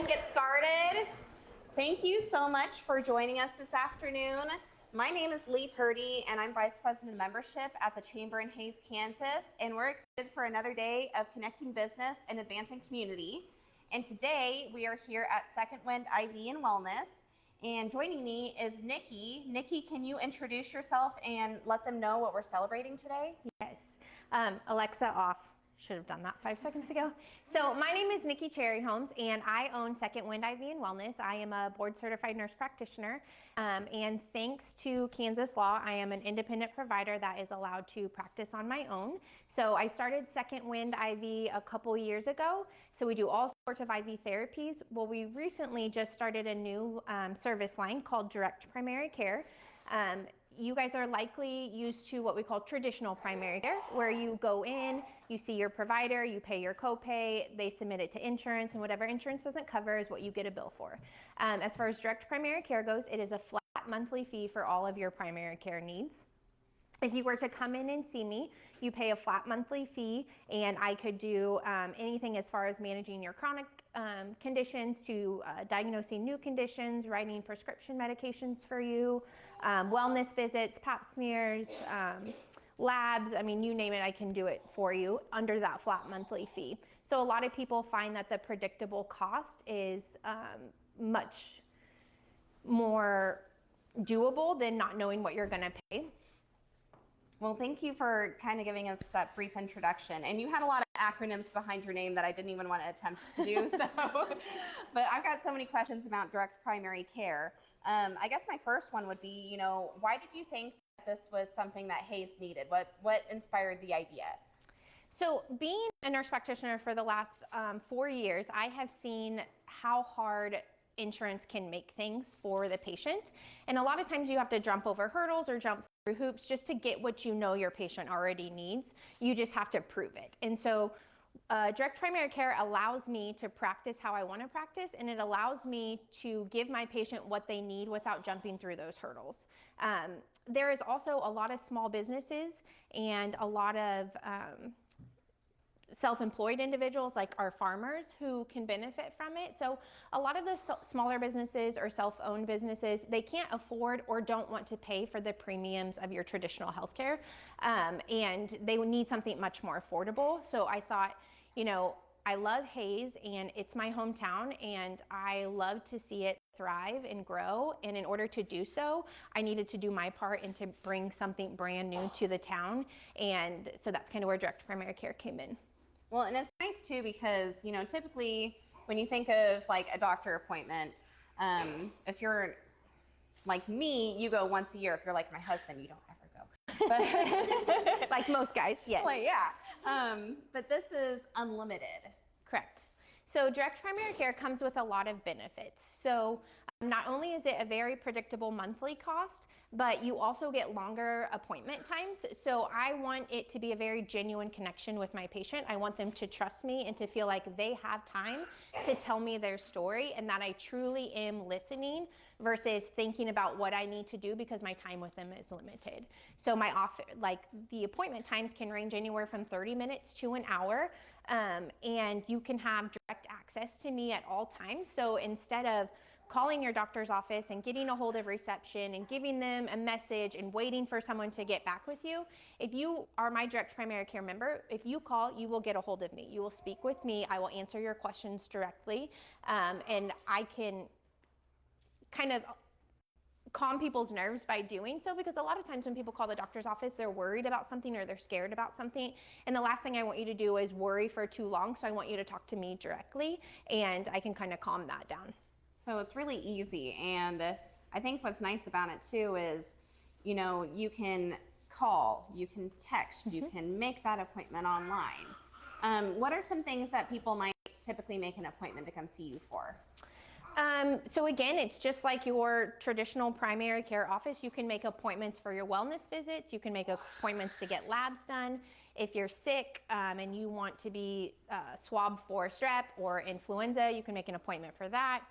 and get started. Thank you so much for joining us this afternoon. My name is Lee Purdy, and I'm Vice President of Membership at the Chamber in Hays, Kansas, and we're excited for another day of connecting business and advancing community. And today we are here at SecondWind IV and Wellness, and joining me is Nikki. Nikki, can you introduce yourself and let them know what we're celebrating today? Yes. Alexa off. Should have done that 5 seconds ago. So my name is Nikki Cherryholmes, and I own SecondWind IV and Wellness. I am a board certified nurse practitioner, and thanks to Kansas law, I am an independent provider that is allowed to practice on my own. So I started SecondWind IV a couple years ago. So we do all sorts of IV therapies. Well, we recently just started a new service line called Direct Primary Care. You guys are likely used to what we call traditional primary care, where you go in, you see your provider, you pay your copay, they submit it to insurance, and whatever insurance doesn't cover is what you get a bill for. As far as direct primary care goes, it is a flat monthly fee for all of your primary care needs. If you were to come in and see me, you pay a flat monthly fee, and I could do anything as far as managing your chronic conditions to diagnosing new conditions, writing prescription medications for you, wellness visits, pap smears, labs. I mean, you name it, I can do it for you under that flat monthly fee. So a lot of people find that the predictable cost is much more doable than not knowing what you're going to pay. Well, thank you for kind of giving us that brief introduction. And you had a lot of acronyms behind your name that I didn't even want to attempt to do. So, but I've got so many questions about direct primary care. I guess my first one would be, why did you think that this was something that Hays needed? What inspired the idea? So being a nurse practitioner for the last 4 years, I have seen how hard insurance can make things for the patient. And a lot of times you have to jump over hurdles or jump through hoops just to get what you know your patient already needs. You just have to prove it. And so direct primary care allows me to practice how I want to practice, and it allows me to give my patient what they need without jumping through those hurdles. There is also a lot of small businesses and a lot of self-employed individuals like our farmers who can benefit from it. So a lot of those smaller businesses or self-owned businesses, they can't afford or don't want to pay for the premiums of your traditional healthcare, and they would need something much more affordable. So I thought, I love Hays and it's my hometown, and I love to see it thrive and grow. And in order to do so, I needed to do my part and to bring something brand new to the town. And so that's kind of where direct primary care came in. Well, and it's nice too because, typically when you think of like a doctor appointment, if you're like me, you go once a year. If you're like my husband, you don't ever go. But like most guys, yes. But this is unlimited. Correct. So direct primary care comes with a lot of benefits. So not only is it a very predictable monthly cost, but you also get longer appointment times. So I want it to be a very genuine connection with my patient. I want them to trust me and to feel like they have time to tell me their story and that I truly am listening versus thinking about what I need to do because my time with them is limited. So the appointment times can range anywhere from 30 minutes to an hour, and you can have direct access to me at all times. So instead of calling your doctor's office and getting a hold of reception and giving them a message and waiting for someone to get back with you, if you are my direct primary care member, if you call, you will get a hold of me. You will speak with me. I will answer your questions directly, and I can kind of calm people's nerves by doing so, because a lot of times when people call the doctor's office, they're worried about something or they're scared about something, and the last thing I want you to do is worry for too long. So I want you to talk to me directly, and I can kind of calm that down. So it's really easy, and I think what's nice about it too is, you can call, you can text, you can make that appointment online. What are some things that people might typically make an appointment to come see you for? So again, it's just like your traditional primary care office. You can make appointments for your wellness visits. You can make appointments to get labs done. If you're sick and you want to be swabbed for strep or influenza, you can make an appointment for that.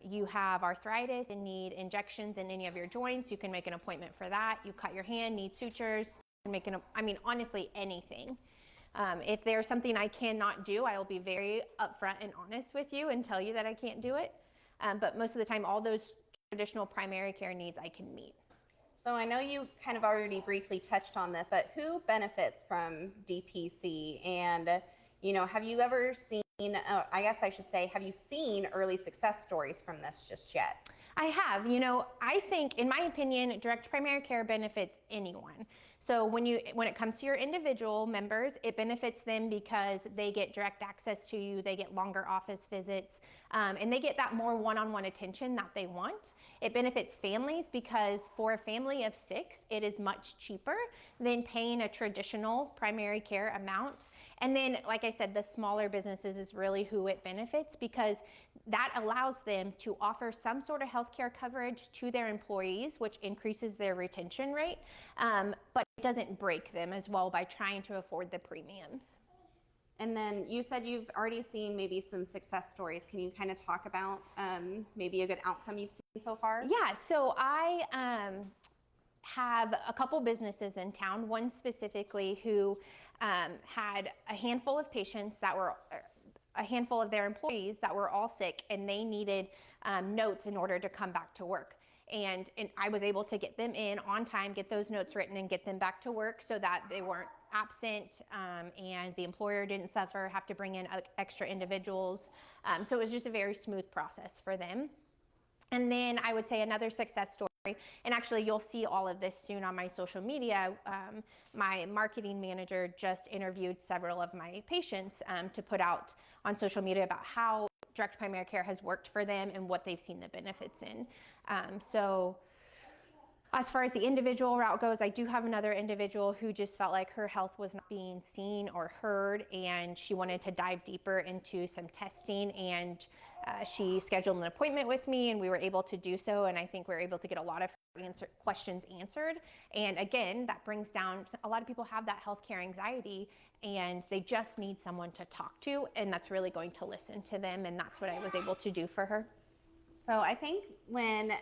You have arthritis and need injections in any of your joints, you can make an appointment for that. You cut your hand, need sutures, you can make honestly anything. If there's something I cannot do, I will be very upfront and honest with you and tell you that I can't do it. But most of the time, all those traditional primary care needs I can meet. So I know you kind of already briefly touched on this, but who benefits from DPC? And, have you ever seen, I guess I should say, have you seen early success stories from this just yet? I have. I think, in my opinion, direct primary care benefits anyone. So when it comes to your individual members, it benefits them because they get direct access to you, they get longer office visits, and they get that more one-on-one attention that they want. It benefits families because for a family of 6, it is much cheaper than paying a traditional primary care amount. And then, like I said, the smaller businesses is really who it benefits because that allows them to offer some sort of healthcare coverage to their employees, which increases their retention rate, but it doesn't break them as well by trying to afford the premiums. And then you said you've already seen maybe some success stories. Can you kind of talk about maybe a good outcome you've seen so far? Yeah, so I have a couple businesses in town, one specifically who had a handful of patients that were a handful of their employees that were all sick, and they needed notes in order to come back to work. And I was able to get them in on time, get those notes written, and get them back to work so that they weren't absent and the employer didn't suffer, have to bring in extra individuals. So it was just a very smooth process for them. And then I would say another success story, and actually you'll see all of this soon on my social media. My marketing manager just interviewed several of my patients to put out on social media about how direct primary care has worked for them and what they've seen the benefits in. So as far as the individual route goes, I do have another individual who just felt like her health was not being seen or heard, and she wanted to dive deeper into some testing, and she scheduled an appointment with me, and we were able to do so, and I think we were able to get a lot of questions answered. And again, that brings down, a lot of people have that healthcare anxiety, and they just need someone to talk to, and that's really going to listen to them, and that's what I was able to do for her. So I think when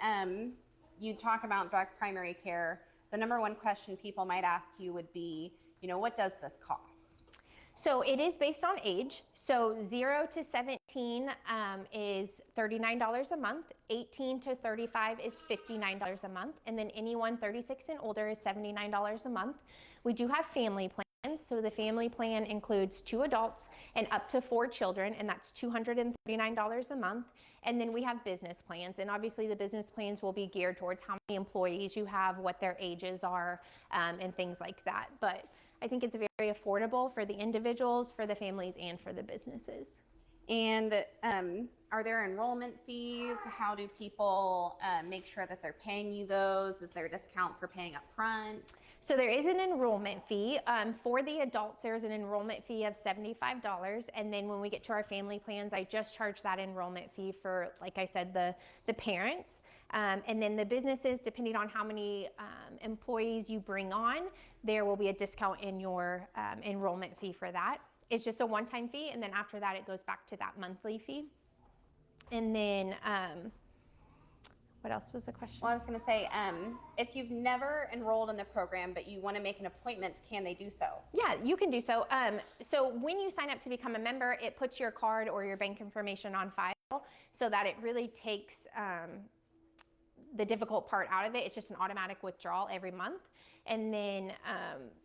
you talk about direct primary care, the number one question people might ask you would be, what does this cost? So it is based on age. So 0 to 17 is $39 a month. 18 to 35 is $59 a month. And then anyone 36 and older is $79 a month. We do have family plans. So the family plan includes 2 adults and up to 4 children, and that's $239 a month. And then we have business plans, and obviously the business plans will be geared towards how many employees you have, what their ages are, and things like that. But I think it's very affordable for the individuals, for the families, and for the businesses. And are there enrollment fees? How do people make sure that they're paying you those? Is there a discount for paying up front? So there is an enrollment fee. For the adults, there's an enrollment fee of $75. And then when we get to our family plans, I just charge that enrollment fee for, like I said, the parents. And then the businesses, depending on how many employees you bring on, there will be a discount in your enrollment fee for that. It's just a one-time fee, and then after that, it goes back to that monthly fee. And then, what else was the question? Well, I was going to say, if you've never enrolled in the program, but you want to make an appointment, can they do so? Yeah, you can do so. So when you sign up to become a member, it puts your card or your bank information on file so that it really takes the difficult part out of it. It's just an automatic withdrawal every month. And then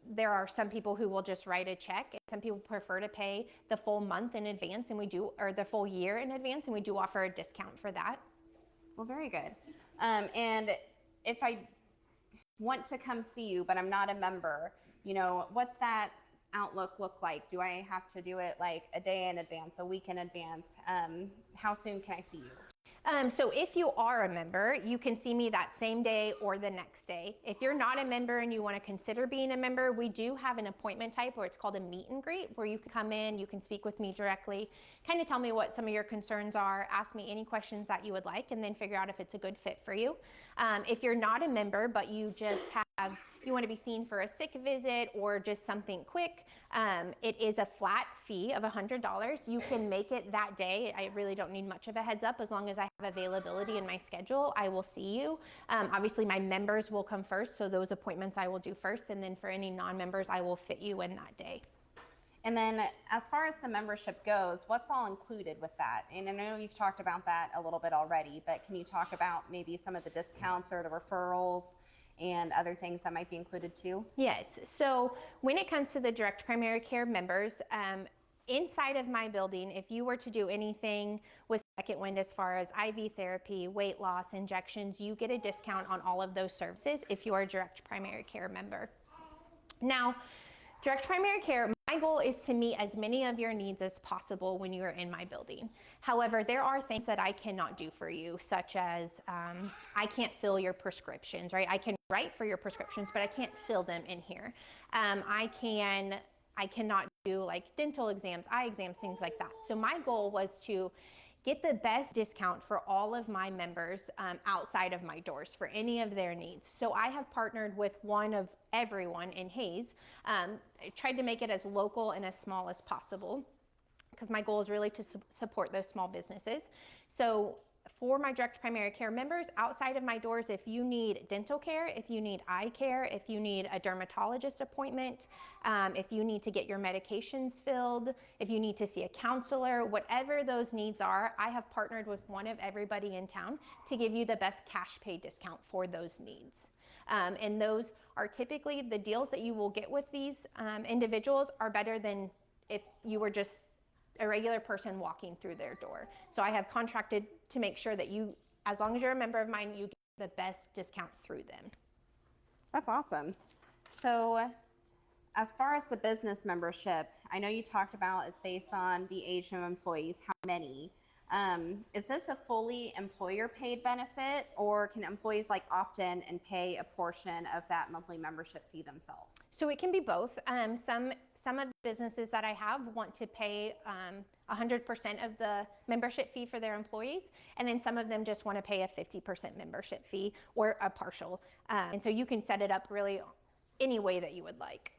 there are some people who will just write a check, and some people prefer to pay the full month in advance, and we do, or the full year in advance, and we do offer a discount for that. Well, very good. And if I want to come see you, but I'm not a member, what's that outlook look like? Do I have to do it like a day in advance, a week in advance? How soon can I see you? So if you are a member, you can see me that same day or the next day. If you're not a member and you want to consider being a member, we do have an appointment type where it's called a meet and greet, where you can come in, you can speak with me directly, kind of tell me what some of your concerns are, ask me any questions that you would like, and then figure out if it's a good fit for you. If you're not a member, but you just you want to be seen for a sick visit or just something quick, it is a flat fee of $100. You can make it that day. I really don't need much of a heads up. As long as I have availability in my schedule, I will see you. Obviously, my members will come first, so those appointments I will do first, and then for any non-members, I will fit you in that day. And then as far as the membership goes, what's all included with that? And I know you've talked about that a little bit already, but can you talk about maybe some of the discounts or the referrals and other things that might be included too? Yes. So when it comes to the direct primary care members, inside of my building, if you were to do anything with SecondWind as far as IV therapy, weight loss, injections, you get a discount on all of those services if you're a direct primary care member. Now, direct primary care, my goal is to meet as many of your needs as possible when you're in my building. However, there are things that I cannot do for you, such as I can't fill your prescriptions, right? I can write for your prescriptions, but I can't fill them in here. I cannot do like dental exams, eye exams, things like that. So my goal was to get the best discount for all of my members outside of my doors for any of their needs. So I have partnered with one of everyone in Hayes. I tried to make it as local and as small as possible because my goal is really to support those small businesses. So for my direct primary care members outside of my doors, if you need dental care, if you need eye care, if you need a dermatologist appointment, if you need to get your medications filled, if you need to see a counselor, whatever those needs are, I have partnered with one of everybody in town to give you the best cash pay discount for those needs. And those are typically the deals that you will get with these individuals are better than if you were just a regular person walking through their door. So I have contracted to make sure that you, as long as you're a member of mine, you get the best discount through them. That's awesome. So as far as the business membership, I know you talked about it's based on the age of employees, how many. Is this a fully employer paid benefit, or can employees like opt in and pay a portion of that monthly membership fee themselves? So it can be both. Some of the businesses that I have want to pay 100% of the membership fee for their employees, and then some of them just want to pay a 50% membership fee or a partial. And so you can set it up really any way that you would like.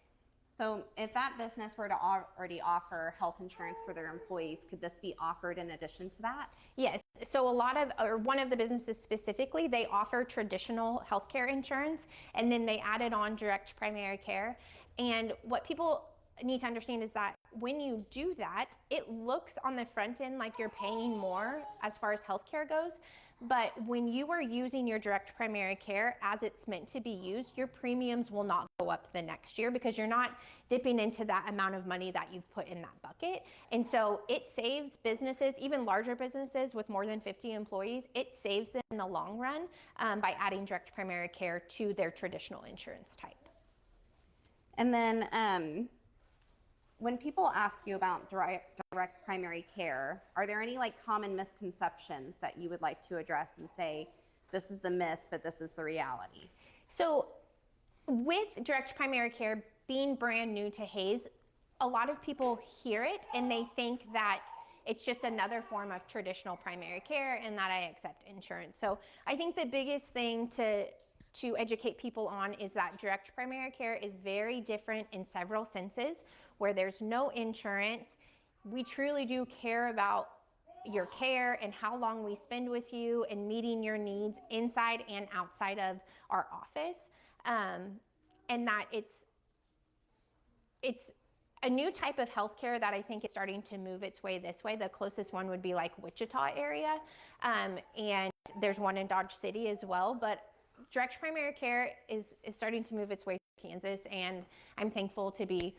So if that business were to already offer health insurance for their employees, could this be offered in addition to that? Yes. So one of the businesses specifically, they offer traditional healthcare insurance, and then they added on direct primary care. And what people need to understand is that when you do that, it looks on the front end like you're paying more as far as healthcare goes. But when you are using your direct primary care as it's meant to be used, your premiums will not go up the next year because you're not dipping into that amount of money that you've put in that bucket. And so it saves businesses, even larger businesses with more than 50 employees, it saves them in the long run by adding direct primary care to their traditional insurance type. And then when people ask you about direct primary care, are there any like common misconceptions that you would like to address and say, this is the myth, but this is the reality? So with direct primary care being brand new to Hayes, a lot of people hear it and they think that it's just another form of traditional primary care and that I accept insurance. So I think the biggest thing to educate people on is that direct primary care is very different in several senses. Where there's no insurance, we truly do care about your care and how long we spend with you and meeting your needs inside and outside of our office. And that it's a new type of healthcare that I think is starting to move its way this way. The closest one would be like Wichita area. And there's one in Dodge City as well. But direct primary care is starting to move its way through Kansas, and I'm thankful to be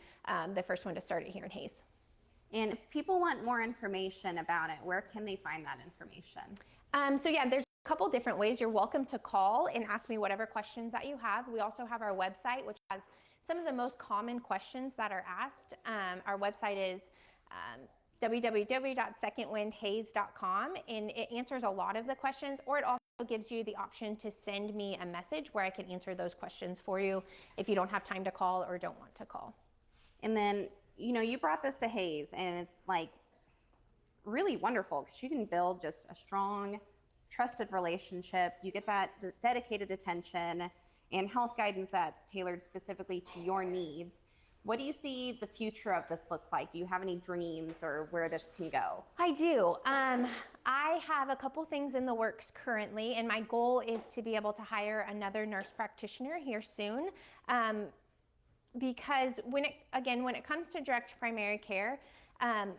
the first one to start it here in Hayes. And if people want more information about it, where can they find that information? So yeah, there's a couple different ways. You're welcome to call and ask me whatever questions that you have. We also have our website, which has some of the most common questions that are asked. Our website is www.secondwindhays.com, and it answers a lot of the questions, or it also gives you the option to send me a message where I can answer those questions for you if you don't have time to call or don't want to call. And then, you know, you brought this to Hayes, and it's like really wonderful because you can build just a strong, trusted relationship. You get that dedicated attention and health guidance that's tailored specifically to your needs. What do you see the future of this look like? Do you have any dreams or where this can go? I do. I have a couple things in the works currently, and my goal is to be able to hire another nurse practitioner here soon. because when it comes to direct primary care, in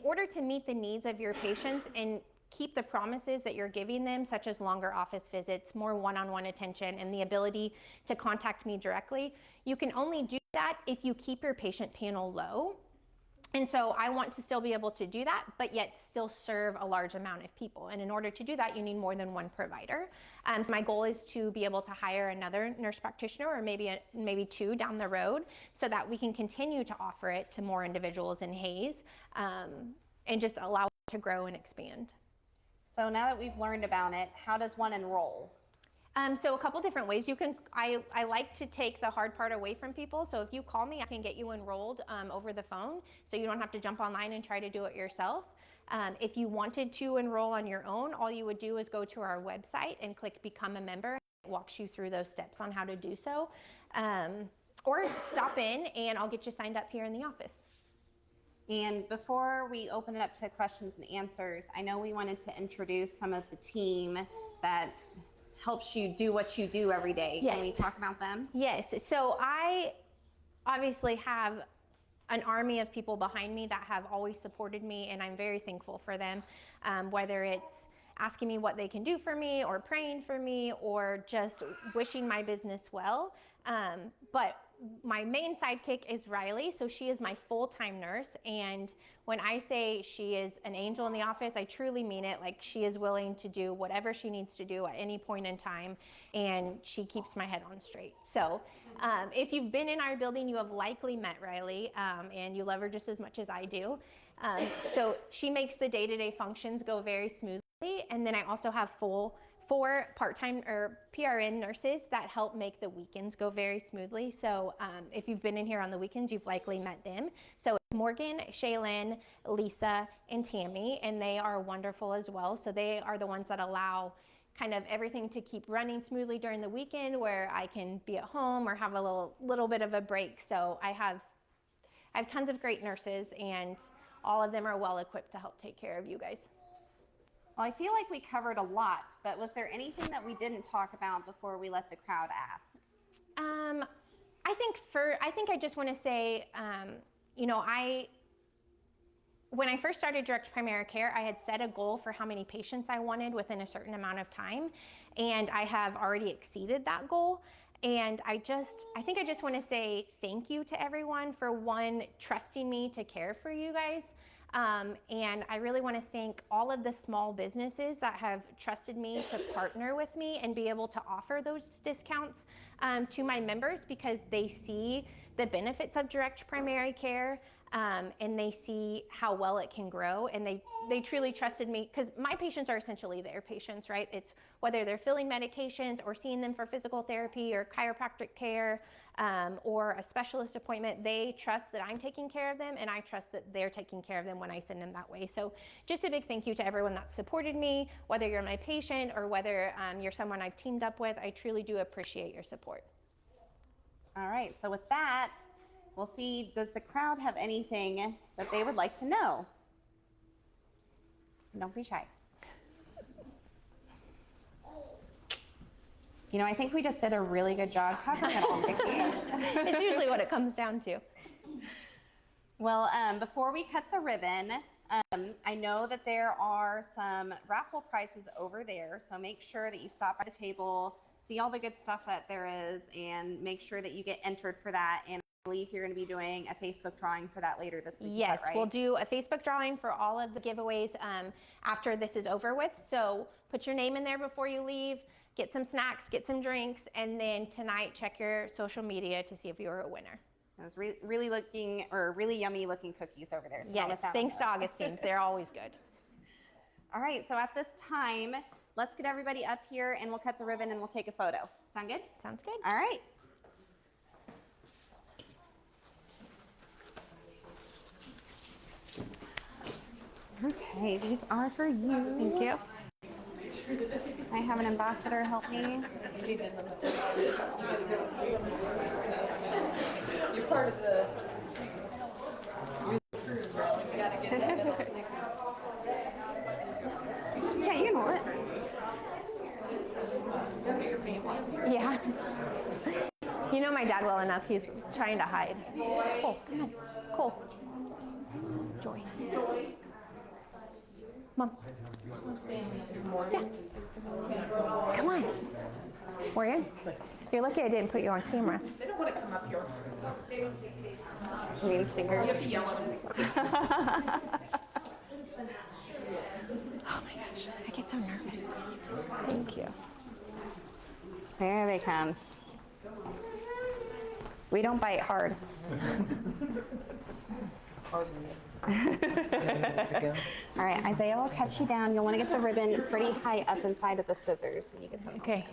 order to meet the needs of your patients and keep the promises that you're giving them, such as longer office visits, more one-on-one attention, and the ability to contact me directly, you can only do that if you keep your patient panel low. And so I want to still be able to do that, but yet still serve a large amount of people. And in order to do that, you need more than one provider. So my goal is to be able to hire another nurse practitioner, or maybe two down the road, so that we can continue to offer it to more individuals in Hayes, and just allow it to grow and expand. So now that we've learned about it, how does one enroll? So a couple different ways. I like to take the hard part away from people. So if you call me, I can get you enrolled over the phone, so you don't have to jump online and try to do it yourself. If you wanted to enroll on your own, all you would do is go to our website and click Become a Member. It walks you through those steps on how to do so. Or stop in and I'll get you signed up here in the office. And before we open it up to questions and answers, I know we wanted to introduce some of the team that helps you do what you do every day. Yes. Can we talk about them? Yes. So I obviously have an army of people behind me that have always supported me, and I'm very thankful for them, whether it's asking me what they can do for me, or praying for me, or just wishing my business well. But my main sidekick is Riley. So she is my full-time nurse. And when I say she is an angel in the office, I truly mean it. Like, she is willing to do whatever she needs to do at any point in time. And she keeps my head on straight. So if you've been in our building, you have likely met Riley, and you love her just as much as I do. So she makes the day-to-day functions go very smoothly. And then I also have four part-time or PRN nurses that help make the weekends go very smoothly. So if you've been in here on the weekends, you've likely met them. So it's Morgan, Shaylin, Lisa, and Tammy, and they are wonderful as well. So they are the ones that allow kind of everything to keep running smoothly during the weekend, where I can be at home or have a little bit of a break. So I have tons of great nurses, and all of them are well equipped to help take care of you guys. Well, I feel like we covered a lot, but was there anything that we didn't talk about before we let the crowd ask? I think I just want to say, when I first started direct primary care, I had set a goal for how many patients I wanted within a certain amount of time, and I have already exceeded that goal. And I think I just want to say thank you to everyone for, one, trusting me to care for you guys. And I really want to thank all of the small businesses that have trusted me to partner with me and be able to offer those discounts to my members, because they see the benefits of direct primary care, and they see how well it can grow, and they truly trusted me, because my patients are essentially their patients, right? It's whether they're filling medications or seeing them for physical therapy or chiropractic care, or a specialist appointment. They trust that I'm taking care of them, and I trust that they're taking care of them when I send them that way. So just a big thank you to everyone that supported me, whether you're my patient or whether you're someone I've teamed up with. I truly do appreciate your support. All right, so with that, we'll see, does the crowd have anything that they would like to know? Don't be shy. I think we just did a really good job covering it all, Vicki. It's usually what it comes down to. Well, before we cut the ribbon, I know that there are some raffle prizes over there, so make sure that you stop by the table, see all the good stuff that there is, and make sure that you get entered for that. And I believe you're going to be doing a Facebook drawing for that later this week. Yes, right? We'll do a Facebook drawing for all of the giveaways after this is over with. So put your name in there before you leave, get some snacks, get some drinks, and then tonight check your social media to see if you're a winner. Those really yummy looking cookies over there. So yes, thanks to Augustine's. They're always good. All right, so at this time, let's get everybody up here and we'll cut the ribbon and we'll take a photo. Sound good? Sounds good. All right. Okay, these are for you. Thank you. I have an ambassador help me. You're part of the. Yeah, you know it. Yeah. my dad well enough. He's trying to hide. Cole, come on. Cole. Joy. Mom. Yeah. Come on. Morgan, you're lucky I didn't put you on camera. They don't want to come up here. Green stingers. They're gonna be yelling. Oh my gosh, I get so nervous. Thank you. There they come. We don't bite hard. All right, Isaiah will catch you down. You'll want to get the ribbon pretty high up inside of the scissors when you get them. Okay,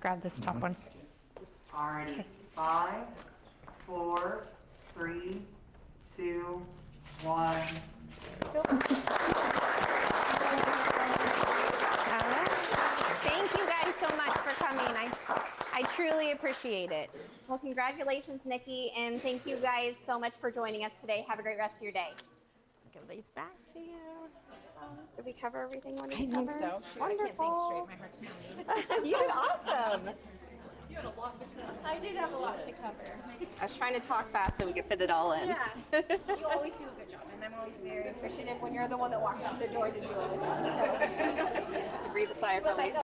grab this top one. Alrighty. 5, 4, 3, 2, 1. Thank you guys so much for coming. I truly appreciate it. Well, congratulations, Nikki, and thank you guys so much for joining us today. Have a great rest of your day. Give these back to you. Did we cover everything? I think so. Shoot, Wonderful. I can't think straight. My heart's pounding. You did awesome. You had a lot to cover. I did have a lot to cover. I was trying to talk fast so we could fit it all in. Yeah. You always do a good job, and I'm always very appreciative when you're the one that walks through the door to do everything. So. Breathe a sigh of relief.